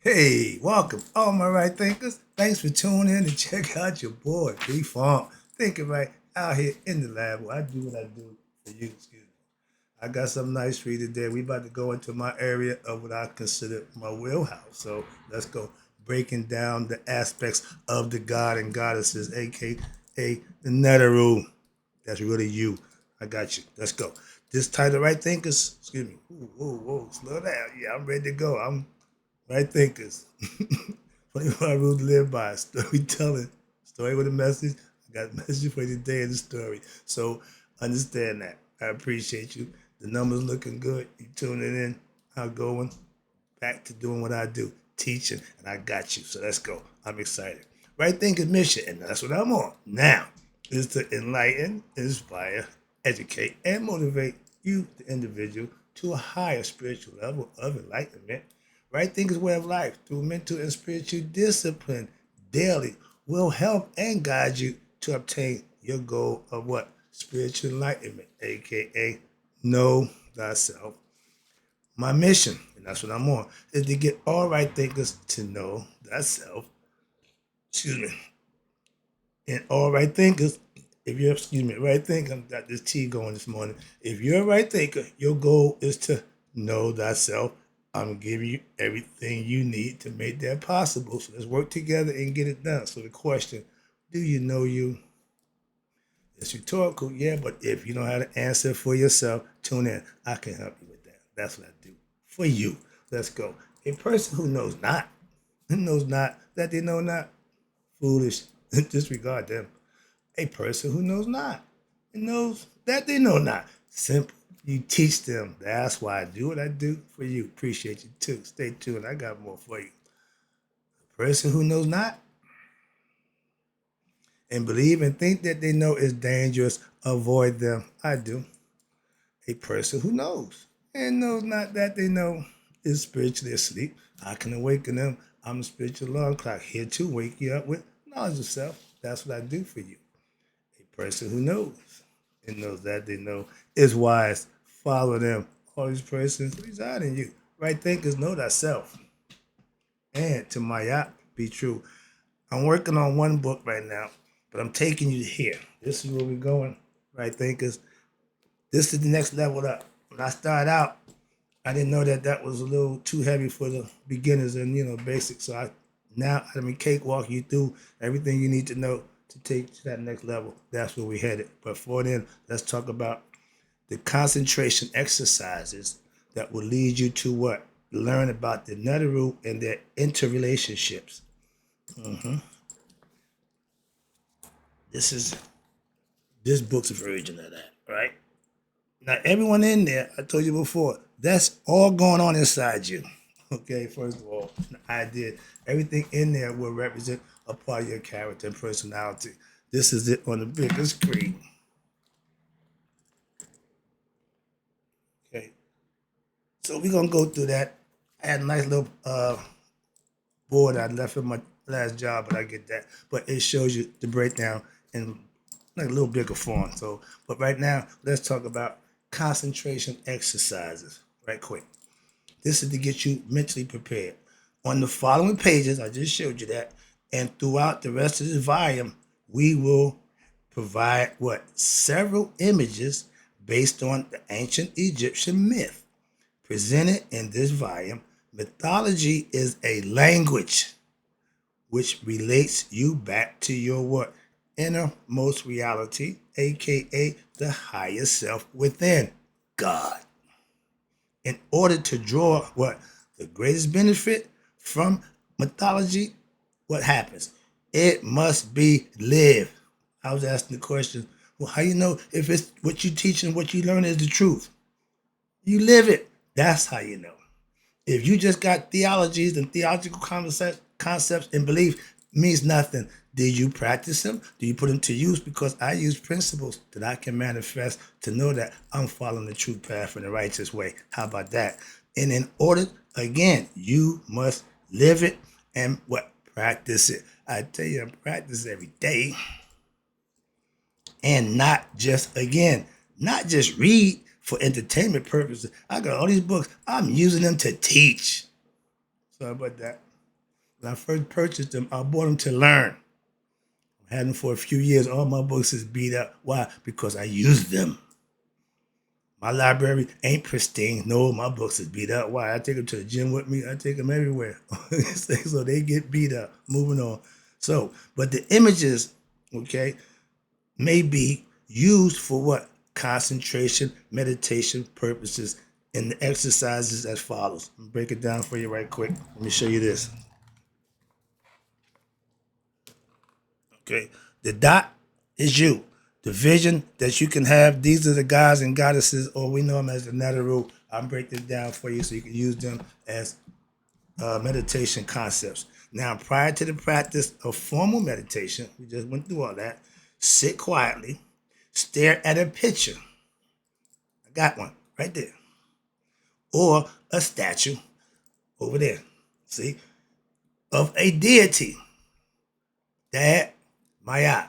Hey, welcome, all my right thinkers. Thanks for tuning in and check out your boy, B Funk. Thinking right out here in the lab where I do what I do for you. Excuse me. I got something nice for you today. We about to go into my area of what I consider my wheelhouse. So let's go breaking down the aspects of the god and goddesses, aka the Neteru. That's really you. I got you. Let's go. This title, right thinkers. Excuse me. Ooh, whoa, whoa, slow down. Yeah, I'm ready to go. I'm right thinkers. 21 rules to live by. Storytelling. Story with a message. I got a message for you today in the story. So understand that. I appreciate you. The numbers looking good. You tuning in. I'm going back to doing what I do. Teaching. And I got you. So let's go. I'm excited. Right thinking mission. And that's what I'm on. Now is to enlighten, inspire, educate, and motivate you, the individual, to a higher spiritual level of enlightenment. Right thinking way of life through mental and spiritual discipline daily will help and guide you to obtain your goal of what? Spiritual enlightenment, aka know thyself. My mission, and that's what I'm on, is to get all right thinkers to know thyself. Excuse me. And all right thinkers, if you're, excuse me, right thinker, I got this tea going this morning. If you're a right thinker, your goal is to know thyself. I'm gonna give you everything you need to make that possible. So let's work together and get it done. So the question, do you know you? It's rhetorical, yeah, but if you know how to answer for yourself, tune in. I can help you with that. That's what I do for you. Let's go. A person who knows not that they know not, foolish, disregard them. A person who knows not and knows that they know not. Simple. You teach them. That's why I do what I do for you. Appreciate you too. Stay tuned. I got more for you. A person who knows not and believe and think that they know is dangerous, avoid them. I do. A person who knows and knows not that they know is spiritually asleep. I can awaken them. I'm a spiritual alarm clock here to wake you up with knowledge of self. That's what I do for you. A person who knows and knows that they know is wise. Follow them. All these persons reside in you. Right thinkers know thyself. And to my yacht, be true. I'm working on one book right now, but I'm taking you here. This is where we're going. Right thinkers. This is the next level up. When I started out, I didn't know that that was a little too heavy for the beginners and basics. So I mean cakewalk you through everything you need to know to take to that next level. That's where we headed. But for then, let's talk about the concentration exercises that will lead you to what? Learn about the Neteru and their interrelationships. This is this book's a version of that, right? Now, everyone in there, I told you before, that's all going on inside you. Okay, first of all, the idea, everything in there will represent a part of your character and personality. This is it on the bigger screen. Okay, so we're gonna go through that. I had a nice little board I left in my last job, but I get that. But it shows you the breakdown in like a little bigger form. So, but right now, let's talk about concentration exercises, right quick. This is to get you mentally prepared. On the following pages, I just showed you that, and throughout the rest of this volume, we will provide what? Several images based on the ancient Egyptian myth. Presented in this volume, mythology is a language which relates you back to your what? Innermost reality, aka the higher self within, God. In order to draw what? The greatest benefit from mythology, what happens? It must be lived. I was asking the question, well, how you know if it's what you teach and what you learn is the truth? You live it. That's how you know. If you just got theologies and theological concepts and belief, means nothing. Did you practice them? Do you put them to use? Because I use principles that I can manifest to know that I'm following the true path in the righteous way. How about that? And in order, again, you must live it and what? Practice it. I tell you, I practice every day and not just, again, not just read for entertainment purposes. I got all these books. I'm using them to teach. Sorry about that. When I first purchased them, I bought them to learn. I had them for a few years. All my books is beat up. Why? Because I used them. My library ain't pristine. No, my books is beat up. Why? I take them to the gym with me. I take them everywhere. So they get beat up. Moving on. So, but the images, okay, may be used for what? Concentration, meditation purposes, and the exercises as follows. Let me break it down for you right quick. Let me show you this. Okay. The dot is you. The vision that you can have, these are the gods and goddesses, or we know them as the Neteru. I'll break them down for you so you can use them as meditation concepts. Now, prior to the practice of formal meditation, we just went through all that. Sit quietly, stare at a picture. I got one right there. Or a statue over there. See? Of a deity. That, Maya.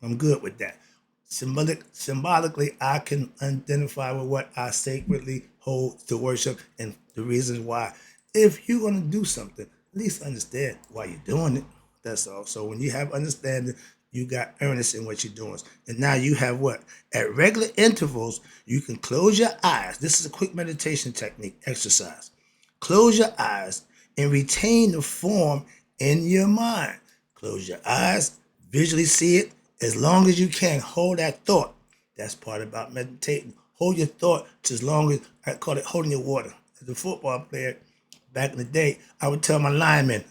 I'm good with that. Symbolically, I can identify with what I sacredly hold to worship and the reasons why. If you're going to do something, at least understand why you're doing it. That's all. So when you have understanding, you got earnest in what you're doing. And now you have what? At regular intervals, you can close your eyes. This is a quick meditation technique exercise. Close your eyes and retain the form in your mind. Close your eyes, visually see it. As long as you can, hold that thought. That's part about meditating. Hold your thought to as long as, I call it holding your water. As a football player, back in the day, I would tell my linemen,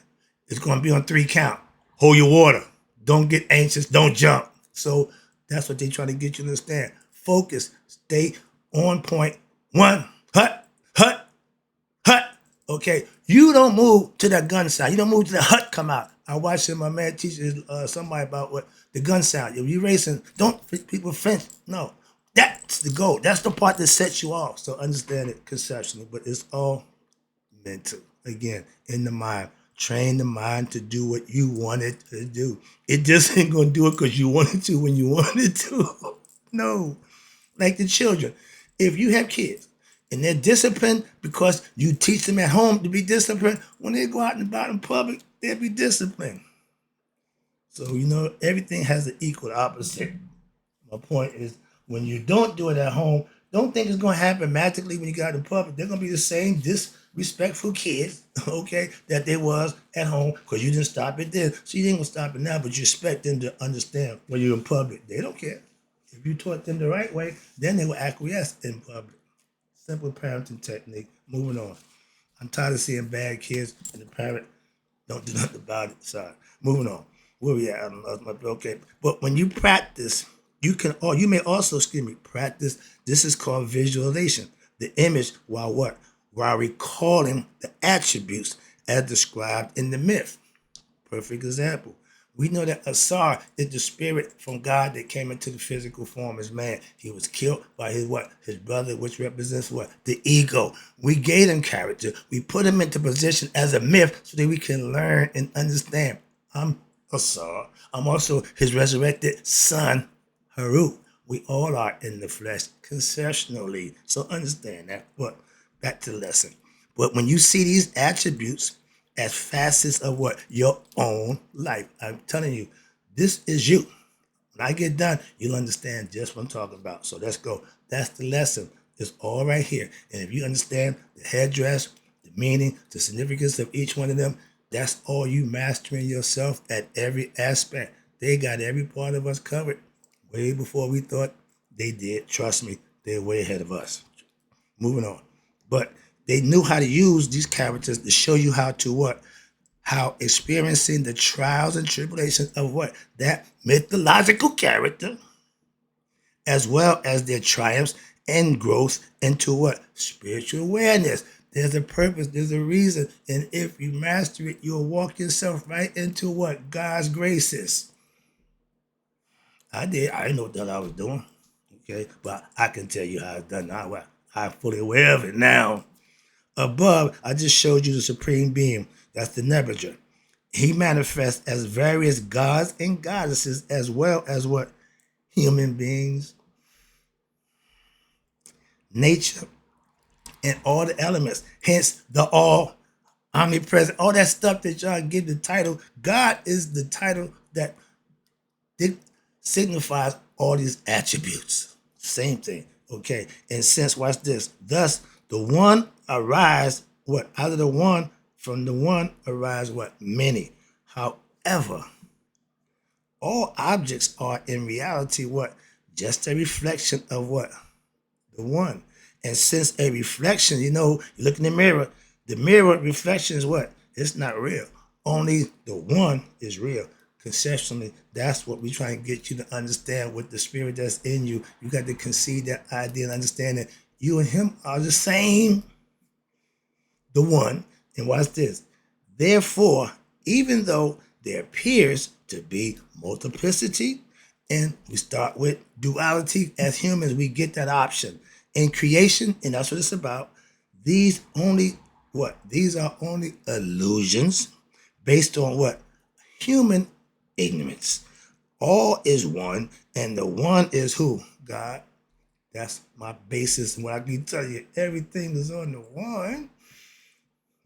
it's going to be on 3 count. Hold your water. Don't get anxious. Don't jump. So that's what they try to get you to understand. Focus. Stay on point. 1, hut, hut, hut. Okay, you don't move to that gun sound. You don't move to the hut come out. I watched my man teach somebody about what the gun sound. If you racing, don't people French. No, that's the goal. That's the part that sets you off. So understand it conceptually, but it's all mental. Again, in the mind. Train the mind to do what you want it to do. It just ain't gonna do it because you wanted to when you wanted to. No, like the children. If you have kids and they're disciplined because you teach them at home to be disciplined, when they go out and about in public, they'll be disciplined. So, everything has an equal opposite. My point is, when you don't do it at home, don't think it's going to happen magically when you got in public. They're going to be the same disrespectful kids, okay, that they was at home because you didn't stop it then. So you ain't going to stop it now, but you expect them to understand when you're in public. They don't care. If you taught them the right way, then they will acquiesce in public. Simple parenting technique. Moving on. I'm tired of seeing bad kids and the parent don't do nothing about it. Sorry. Moving on. Where we at? I don't know. Okay. But when you practice, you may also, practice. This is called visualization. The image while what? While recalling the attributes as described in the myth. Perfect example. We know that Asar is the spirit from God that came into the physical form as man. He was killed by his what? His brother, which represents what? The ego. We gave him character. We put him into position as a myth so that we can learn and understand. I'm Asar. I'm also his resurrected son, Haru. We all are in the flesh conceptually. So understand that. But back to the lesson. But when you see these attributes as facets of what? Your own life. I'm telling you, this is you. When I get done, you'll understand just what I'm talking about. So let's go. That's the lesson. It's all right here. And if you understand the headdress, the meaning, the significance of each one of them, that's all you mastering yourself at every aspect. They got every part of us covered way before we thought they did. Trust me, they're way ahead of us. Moving on. But they knew how to use these characters to show you how to what? How experiencing the trials and tribulations of what? That mythological character, as well as their triumphs and growth into what? Spiritual awareness. There's a purpose, there's a reason. And if you master it, you'll walk yourself right into what? God's graces. I did. I didn't know what the hell I was doing. Okay. But I can tell you how it's done now. I'm fully aware of it now. Above, I just showed you the Supreme Being. That's the Nebuchadnezzar. He manifests as various gods and goddesses as well as what? Human beings, nature, and all the elements. Hence, the all omnipresent, all that stuff that y'all give the title. God is the title that signifies all these attributes. Same thing. Okay. And since, watch this, thus the one arise, what? Out of the one, from the one arise what? Many. However, all objects are in reality what? Just a reflection of what? The one. And since a reflection, you know, you look in the mirror reflection is what? It's not real. Only the one is real. Conceptually, that's what we try and get you to understand with the spirit that's in you. You got to conceive that idea and understand that you and him are the same, the one. And watch this. Therefore, even though there appears to be multiplicity, and we start with duality as humans, we get that option. In creation, and that's what it's about, these only what? These are only illusions based on what? Human ignorance. All is one, and the one is who? God. That's my basis. And what I can tell you, everything is on the one.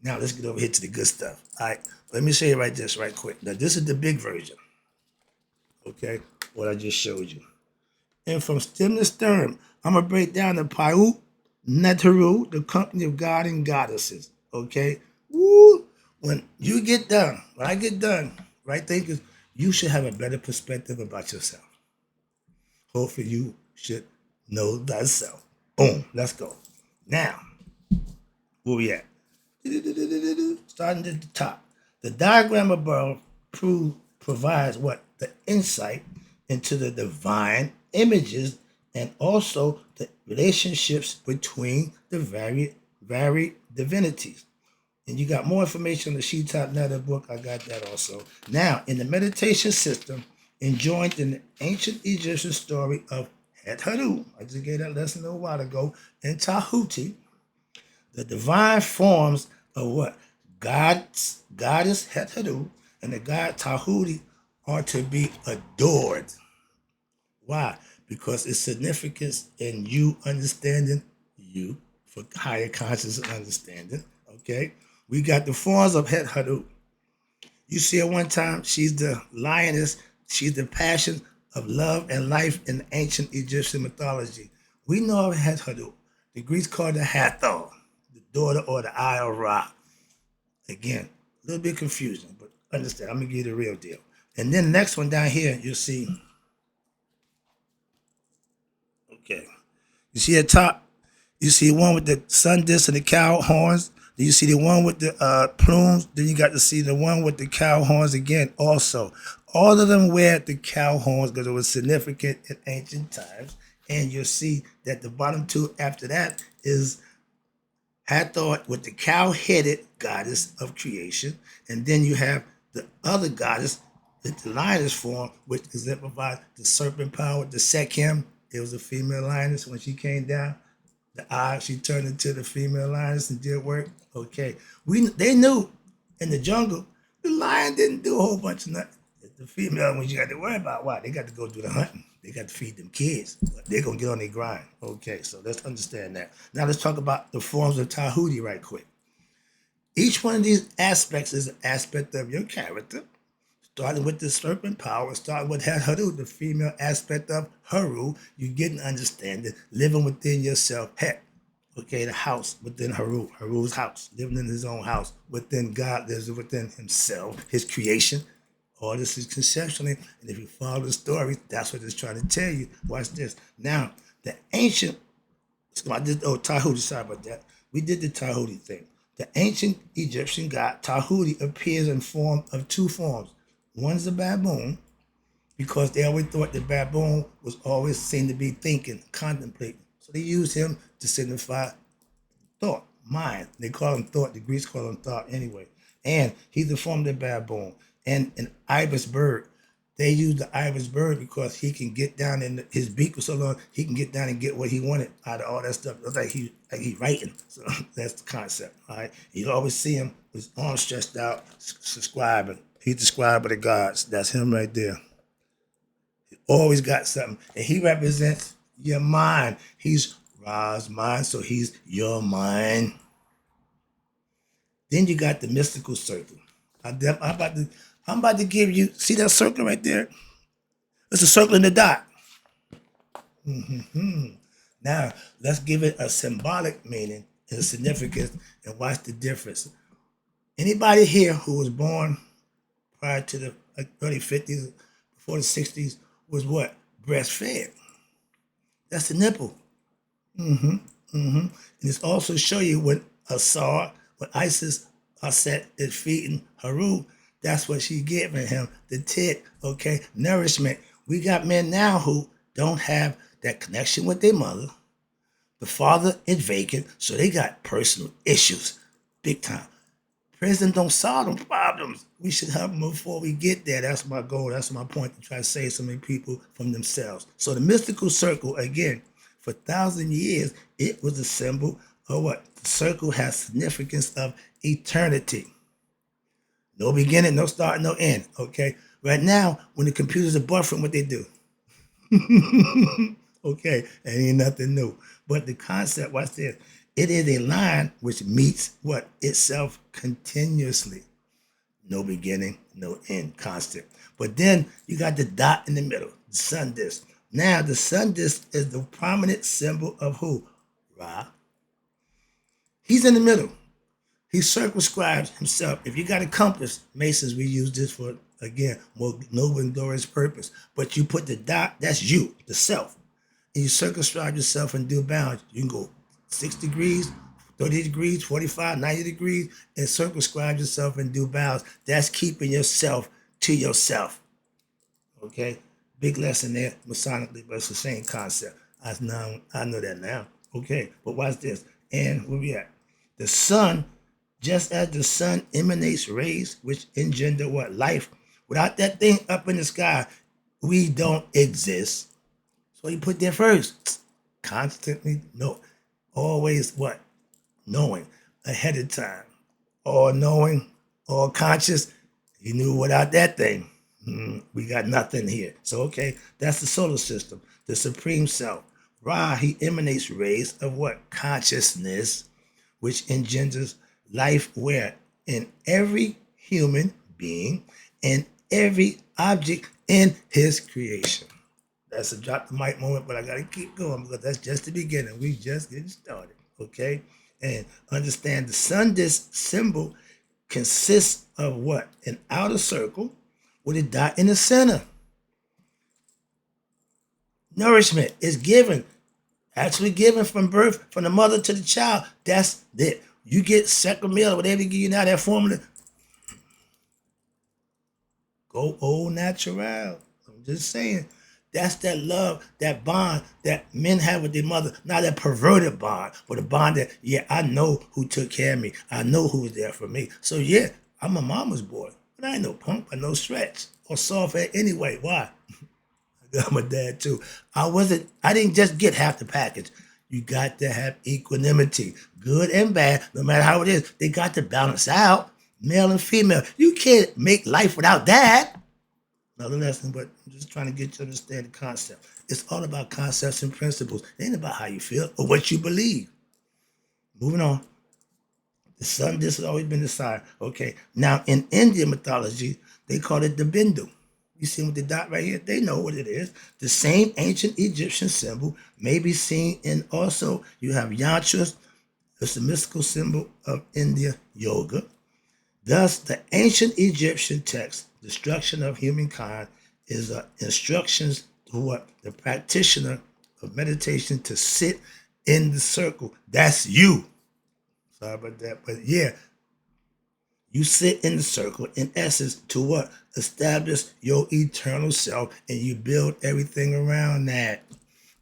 Now let's get over here to the good stuff. All right, let me show you this right quick. Now this is the big version. Okay, what I just showed you. And from stem to stern, I'm gonna break down the Paiut, Neteru, the company of God and goddesses. Okay, woo. When you get done, when I get done, right thinkers, you should have a better perspective about yourself. Hopefully, you should know thyself. Boom. Let's go. Now, where we at? Starting at the top. The diagram above provides what? The insight into the divine images and also the relationships between the varied divinities. And you got more information on the She Top Neteru book. I got that also. Now, in the meditation system, enjoined in the ancient Egyptian story of Neteru, I just gave that lesson a little while ago, and Tahuti, the divine forms of what? Goddess Neteru and the god Tahuti are to be adored. Why? Because it's significance in you understanding you for higher conscious understanding. Okay? We got the forms of Neteru. You see her one time, she's the lioness, she's the passion of love and life in ancient Egyptian mythology. We know of Neteru. The Greeks called her Hathor, the daughter or the eye of Ra. Again, a little bit confusing, but understand, I'm gonna give you the real deal. And then the next one down here, you'll see, okay, you see at top, you see one with the sun disc and the cow horns. Then you see the one with the plumes. Then you got to see the one with the cow horns again also. All of them wear the cow horns because it was significant in ancient times. And you'll see that the bottom two after that is Hathor with the cow-headed goddess of creation. And then you have the other goddess with the lioness form, which exemplifies the serpent power, the Sekhem. It was a female lioness when she came down. The eye, she turned into the female lioness and did work. Okay. They knew in the jungle, the lion didn't do a whole bunch of nothing. The female ones you got to worry about. Why? They got to go do the hunting. They got to feed them kids. They're going to get on their grind. Okay, so let's understand that. Now let's talk about the forms of Tahuti right quick. Each one of these aspects is an aspect of your character. Starting with the serpent power, starting with Haru, the female aspect of Haru, you get an understanding, living within yourself. Heck, okay, the house within Haru's house, living in his own house. Within God lives within himself, his creation. All this is conceptually, and if you follow the story, that's what it's trying to tell you. Watch this. Now, the ancient, Tahuti, sorry about that. We did the Tahuti thing. The ancient Egyptian god Tahuti appears in form of two forms. One's a baboon, because they always thought the baboon was always seen to be thinking, contemplating. So they used him to signify thought, mind. They call him thought. The Greeks call him thought anyway. And he's the form of the baboon. And an ibis bird. They use the ibis bird because he can get down in his beak was so long, he can get down and get what he wanted out of all that stuff. It's like he writing. So that's the concept. All right. You always see him with his arms stretched out, subscribing. He's the scribe of the gods. That's him right there. He always got something. And he represents your mind. He's Ra's mind, so he's your mind. Then you got the mystical circle. I'm about to give you, see that circle right there? It's a circle in the dot. Now, let's give it a symbolic meaning and a significance and watch the difference. Anybody here who was born prior to the early 50s, before the 60s, was what? Breastfed. That's the nipple. And it's also show you when when Isis Aset is feeding Haru, that's what she's giving him, the tit, okay, nourishment. We got men now who don't have that connection with their mother. The father is vacant, so they got personal issues, big time. Prison don't solve them problems. We should help them before we get there. That's my goal. That's my point, to try to save so many people from themselves. So the mystical circle, again, for 1,000 years, it was a symbol of what? The circle has significance of eternity. No beginning, no start, no end, okay? Right now, when the computers are buffering, what they do? Okay, and ain't nothing new. But the concept, watch this. It is a line which meets what? Itself continuously. No beginning, no end, constant. But then you got the dot in the middle, the sun disk. Now, the sun disk is the prominent symbol of who? Ra. He's in the middle. He circumscribes himself. If you got a compass, Masons, we use this for, again, more noble and glorious purpose. But you put the dot, that's you, the self. And you circumscribe yourself and do bounds. You can go 6 degrees, 30 degrees, 45, 90 degrees, and circumscribe yourself and do bounds. That's keeping yourself to yourself. Okay? Big lesson there, Masonically, but it's the same concept. I know that now. Okay, but watch this. And where we at? The sun, just as the sun emanates rays, which engender what? Life. Without that thing up in the sky, we don't exist. So you put there first. Constantly, no. Always what? Knowing ahead of time. All knowing, all conscious. You knew without that thing, we got nothing here. So, okay, that's the solar system, the supreme self. Ra, he emanates rays of what? Consciousness, which engenders life where? In every human being and every object in his creation. That's a drop the mic moment, but I got to keep going because that's just the beginning. We just getting started, okay? And understand the sun disk symbol consists of what? An outer circle with a dot in the center. Nourishment is given, actually given from birth, from the mother to the child. That's it. You get second meal, whatever they give you now, that formula. Go au natural. I'm just saying. That's that love, that bond that men have with their mother. Not that perverted bond, but a bond that, yeah, I know who took care of me. I know who was there for me. So, yeah, I'm a mama's boy. But I ain't no punk or no stretch or soft head anyway. Why? I'm a dad too. I didn't just get half the package. You got to have equanimity, good and bad, no matter how it is. They got to balance out, male and female. You can't make life without that. Another lesson, but I'm just trying to get you to understand the concept. It's all about concepts and principles. It ain't about how you feel or what you believe. Moving on. The sun, this has always been the sign. Okay. Now, in Indian mythology, they call it the Bindu. You see with the dot right here? They know what it is. The same ancient Egyptian symbol may be seen in also, you have yantras. It's the mystical symbol of India, yoga. Thus, the ancient Egyptian text, destruction of humankind, is instructions to what? The practitioner of meditation to sit in the circle. That's you. Sorry about that. But yeah, you sit in the circle, in essence, to what? Establish your eternal self, and you build everything around that.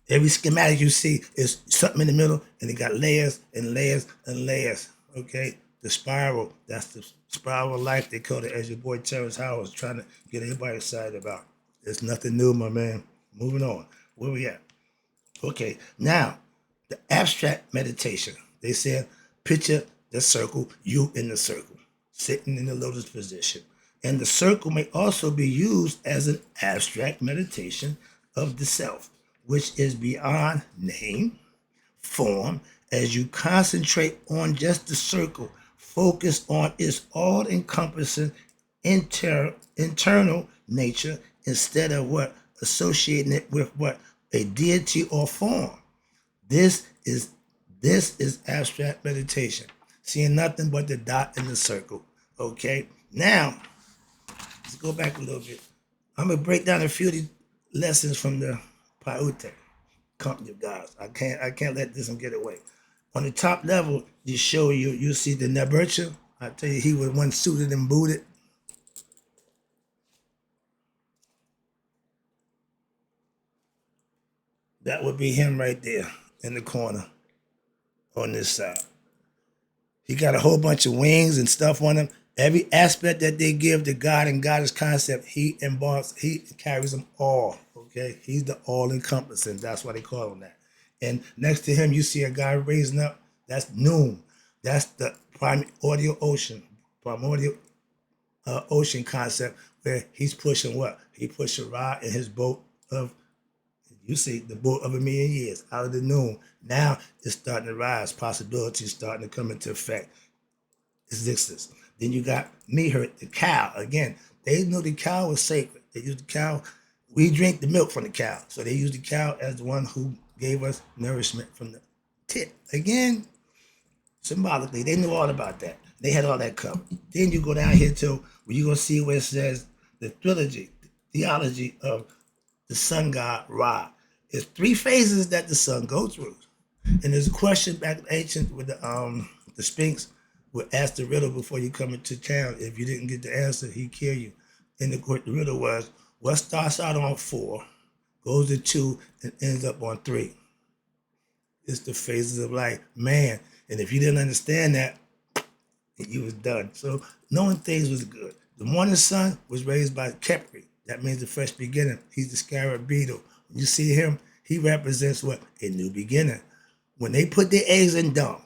Every schematic you see is something in the middle, and it got layers and layers and layers. Okay? The spiral, that's the spiral of life, they call it, as your boy Terrence Howard was trying to get everybody excited about. There's nothing new, my man. Moving on. Where we at? Okay, now, the abstract meditation. They said, picture the circle, you in the circle, sitting in the lotus position. And the circle may also be used as an abstract meditation of the self, which is beyond name, form, as you concentrate on just the circle, focus on its all-encompassing internal nature instead of what associating it with what a deity or form. This is abstract meditation, seeing nothing but the dot in the circle. Okay, now let's go back a little bit. I'm gonna break down a few of these lessons from the Paiute company of gods. I can't let this one get away. On the top level, you see the Neteru. I tell you, he was one suited and booted. That would be him right there in the corner on this side. He got a whole bunch of wings and stuff on him. Every aspect that they give the God and goddess concept, he carries them all. Okay, he's the all-encompassing. That's why they call him that. And next to him, you see a guy raising up. That's Noon. That's the primordial ocean concept, where he's pushing what? He pushing Ra in his boat of, you see, the boat of 1,000,000 years out of the Noon. Now it's starting to rise. Possibilities starting to come into effect. Existence. Then you got Neteru, the cow. Again, they knew the cow was sacred. They used the cow. We drink the milk from the cow. So they used the cow as the one who gave us nourishment from the tit. Again, symbolically, they knew all about that. They had all that covered. Then you go down here to where you're going to see where it says the theology of the sun god Ra. There's 3 phases that the sun goes through. And there's a question back ancient with the Sphinx would ask the riddle before you come into town. If you didn't get the answer, he'd kill you. And the riddle was, what starts out on 4, goes to 2, and ends up on 3? It's the phases of life. Man, and if you didn't understand that, you was done. So knowing things was good. The morning sun was raised by Kepri. That means the fresh beginning. He's the scarab beetle. When you see him, he represents what? A new beginning. When they put their eggs in dung,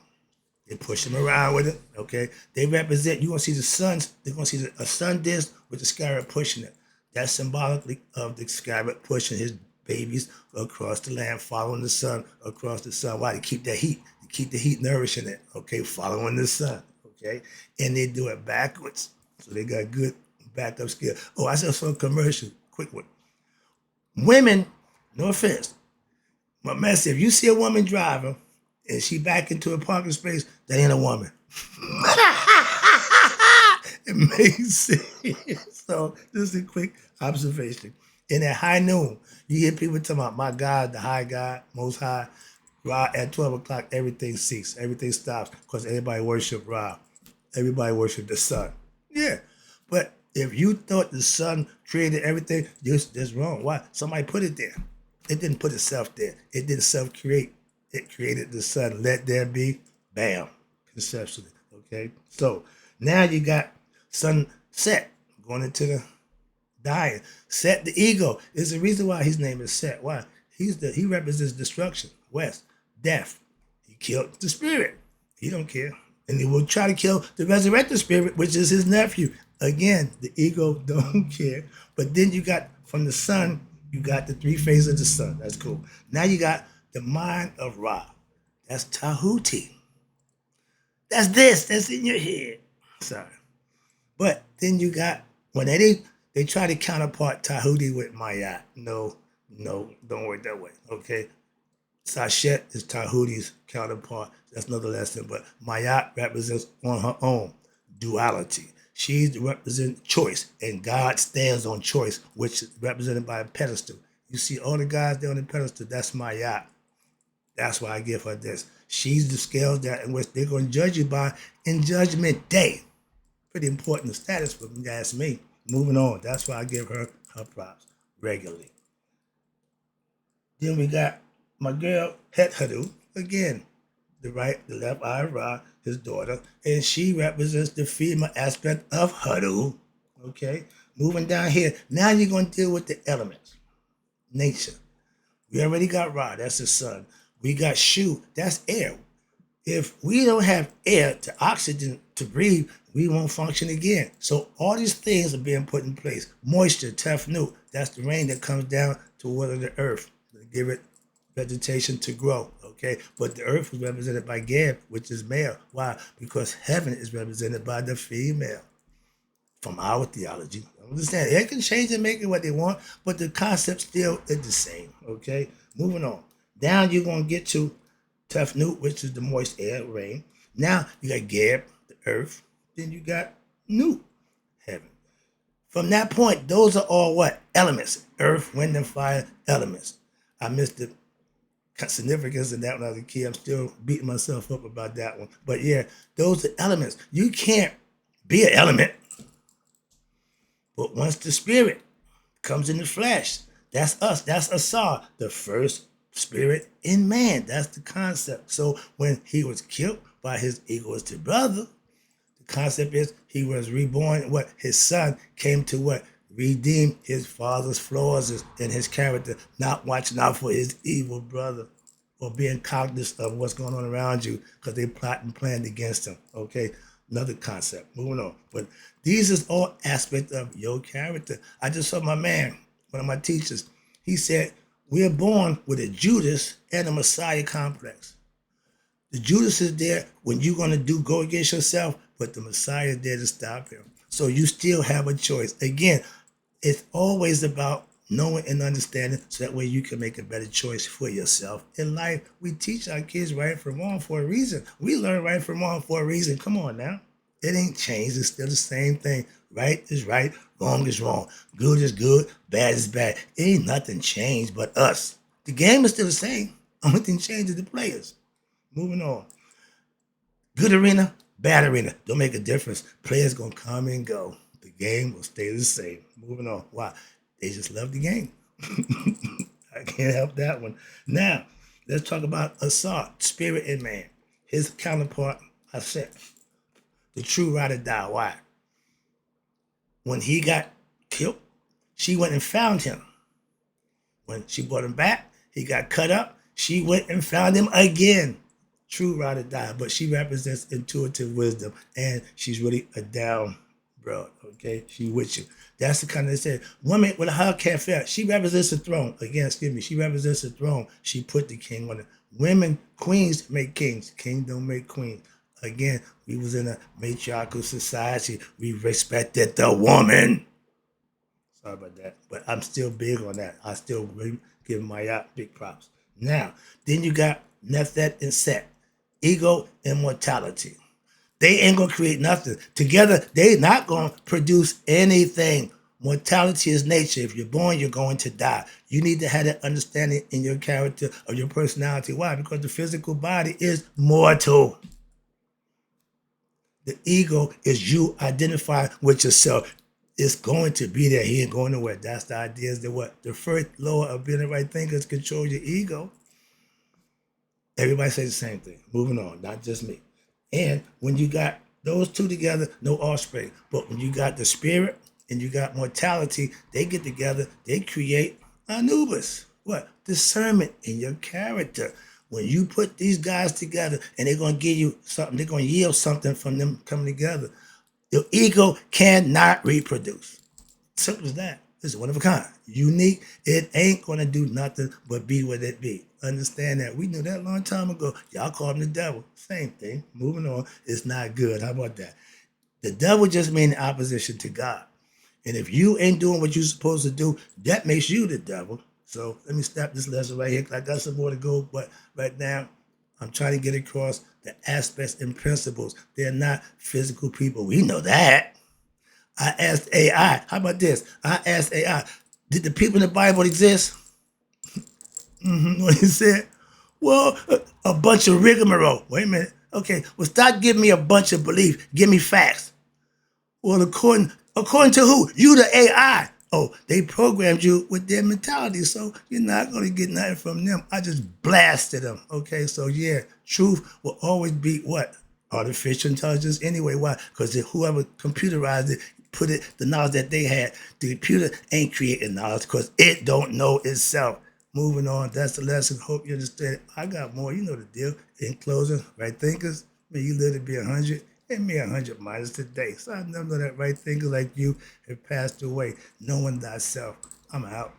they push them around with it, okay? They represent, you're going to see the suns, they're going to see a sun disk with the scarab pushing it. That's symbolically of the scarab pushing his babies across the land, following the sun across the sun. Why? To keep that heat, to keep the heat nourishing it, okay? Following the sun, okay? And they do it backwards. So they got good backup skill. Oh, I saw a commercial, quick one. Women, no offense, but mess, if you see a woman driving and she back into a parking space, that ain't a woman. It makes sense. So this is a quick observation. In that high noon, you hear people talking about my God, the high God, most high. Ra, at 12 o'clock, everything ceases. Everything stops because everybody worship Ra. Everybody worship the sun. Yeah. But if you thought the sun created everything, that's wrong. Why? Somebody put it there. It didn't put itself there. It didn't self-create. It created the sun. Let there be. Bam. Conceptually. Okay? So now you got sunset going into the dying. Set, the ego, is the reason why his name is Set. Why? He represents destruction. West. Death. He killed the spirit. He don't care. And he will try to kill the resurrected spirit, which is his nephew. Again, the ego don't care. But then you got, from the sun, you got the 3 phases of the sun. That's cool. Now you got the mind of Ra. That's Tahuti. That's this. That's in your head. Sorry. But then you got, when they try to counterpart Tahuti with Mayat. No, don't work that way. Okay? Sachet is Tahuti's counterpart. That's another lesson. But Mayat represents on her own duality. She represents choice, and God stands on choice, which is represented by a pedestal. You see all the guys there on the pedestal, that's Mayat. That's why I give her this. She's the scales that in which they're going to judge you by in Judgment Day. Pretty important status for me, ask me. Moving on. That's why I give her props regularly. Then we got my girl, Neteru, again. The left eye of Ra, his daughter, and she represents the female aspect of Haru. Okay? Moving down here. Now you're going to deal with the elements. Nature. We already got Ra, that's the sun. We got Shu, that's air. If we don't have air to oxygen to breathe, we won't function again. So all these things are being put in place. Moisture, Tefnut, that's the rain that comes down to water the earth, to give it vegetation to grow. Okay, but the earth is represented by Geb, which is male. Why? Because heaven is represented by the female. From our theology, understand they can change and make it what they want, but the concept still is the same. Okay, moving on. Down you're gonna get to Tefnut, which is the moist air, rain. Now you got Geb, the earth. Then you got Nut, heaven. From that point, those are all what? Elements. Earth, wind, and fire, elements. I missed the significance of that when I was a kid. I'm still beating myself up about that one. But yeah, those are elements. You can't be an element, but once the spirit comes in the flesh, that's us. That's Asar, the first spirit in man. That's the concept. So when he was killed by his egoistic brother, the concept is he was reborn. What his son came to what? Redeem his father's flaws in his character, not watching out for his evil brother or being cognizant of what's going on around you because they plot and planned against him. Okay, another concept. Moving on. But these is all aspects of your character. I just saw my man, one of my teachers. He said, we're born with a Judas and a Messiah complex. The Judas is there when you're going to go against yourself, but the Messiah is there to stop him. So you still have a choice. Again, it's always about knowing and understanding so that way you can make a better choice for yourself in life. We teach our kids right from wrong for a reason. We learn right from wrong for a reason. Come on now. It ain't changed. It's still the same thing. Right is right, wrong is wrong. Good is good, bad is bad. Ain't nothing changed but us. The game is still the same. Only thing changed is the players. Moving on. Good arena, bad arena. Don't make a difference. Players gonna come and go. The game will stay the same. Moving on. Why? They just love the game. I can't help that one. Now, let's talk about Asar, spirit in man. His counterpart, I said, the true ride or die. Why? When he got killed, she went and found him. When she brought him back, he got cut up. She went and found him again. True ride or die, but she represents intuitive wisdom, and she's really a down broad. Okay, she with you. That's the kind of said woman with a hug can't fail. She represents the throne. Again, excuse me. She represents the throne. She put the king on it. Women, queens make kings. King don't make queens. Again, we was in a matriarchal society. We respected the woman. Sorry about that, but I'm still big on that. I still give my big props. Now, then you got Neteru and Set, ego and mortality. They ain't gonna create nothing. Together, they not gonna produce anything. Mortality is nature. If you're born, you're going to die. You need to have that understanding in your character or your personality. Why? Because the physical body is mortal. The ego is you identifying with yourself. It's going to be there. He ain't going nowhere. That's the idea is that what? The first law of being the right thinker is control your ego. Everybody says the same thing. Moving on, not just me. And when you got those two together, no offspring. But when you got the spirit and you got mortality, they get together, they create Anubis. What? Discernment in your character. When you put these guys together and they're going to give you something, they're going to yield something from them coming together. Your ego cannot reproduce. Simple as that. It's one of a kind. Unique. It ain't going to do nothing but be what it be. Understand that. We knew that a long time ago. Y'all call him the devil. Same thing. Moving on. It's not good. How about that? The devil just means opposition to God. And if you ain't doing what you're supposed to do, that makes you the devil. So let me stop this lesson right here. I got some more to go, but right now I'm trying to get across the aspects and principles. They're not physical people. We know that. I asked AI. How about this? I asked AI, did the people in the Bible exist? What he said? Well, a bunch of rigmarole. Wait a minute. Okay, well, stop giving me a bunch of belief. Give me facts. Well, according to who? You the AI. Oh, they programmed you with their mentality, so you're not going to get nothing from them. I just blasted them. Okay, so yeah, truth will always be what? Artificial intelligence anyway. Why? Because whoever computerized it, put it, the knowledge that they had, the computer ain't creating knowledge because it don't know itself. Moving on, that's the lesson. Hope you understand. I got more. You know the deal. In closing, right thinkers, may you live to be 100. And me 100 minus today. So I know that right thinkers like you have passed away. Knowing thyself. I'm out.